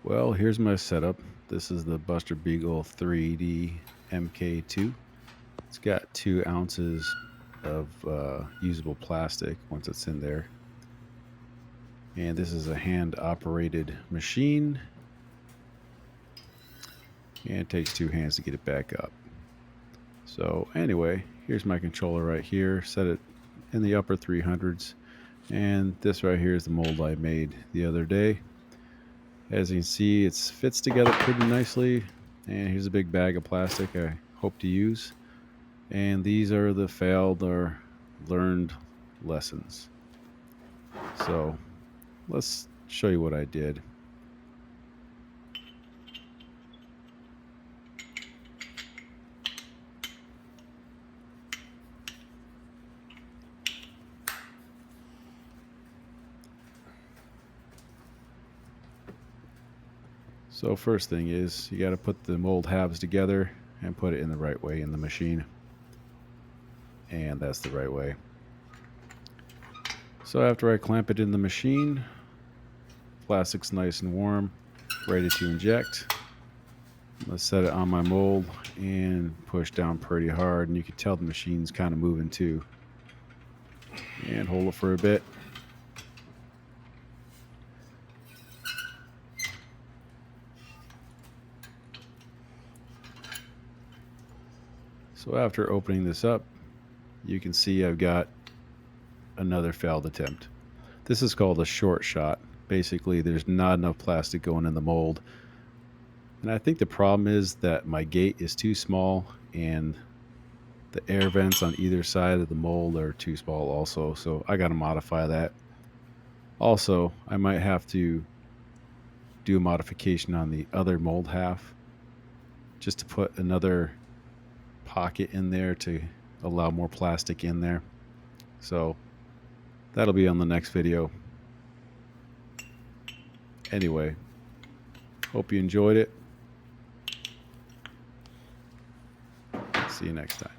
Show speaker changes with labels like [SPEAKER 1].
[SPEAKER 1] Well, here's my setup. This is the Buster Beagle 3D MK2. It's got 2 ounces of usable plastic once it's in there. And this is a hand-operated machine. And it takes 2 hands to get it back up. So anyway, here's my controller right here. Set it in the upper 300s. And this right here is the mold I made the other day. As you can see, it fits together pretty nicely. And here's a big bag of plastic I hope to use. And these are the failed or learned lessons. So let's show you what I did. So first thing is you got to put the mold halves together and put it in the right way in the machine. And that's the right way. So after I clamp it in the machine, plastic's nice and warm, ready to inject. Let's set it on my mold and push down pretty hard, and you can tell the machine's kind of moving too. And hold it for a bit. So after opening this up, you can see I've got another failed attempt. This is called a short shot. Basically, there's not enough plastic going in the mold. And I think the problem is that my gate is too small and the air vents on either side of the mold are too small also. So I got to modify that. Also, I might have to do a modification on the other mold half just to put another pocket in there to allow more plastic in there. So that'll be on the next video. Anyway, hope you enjoyed it. See you next time.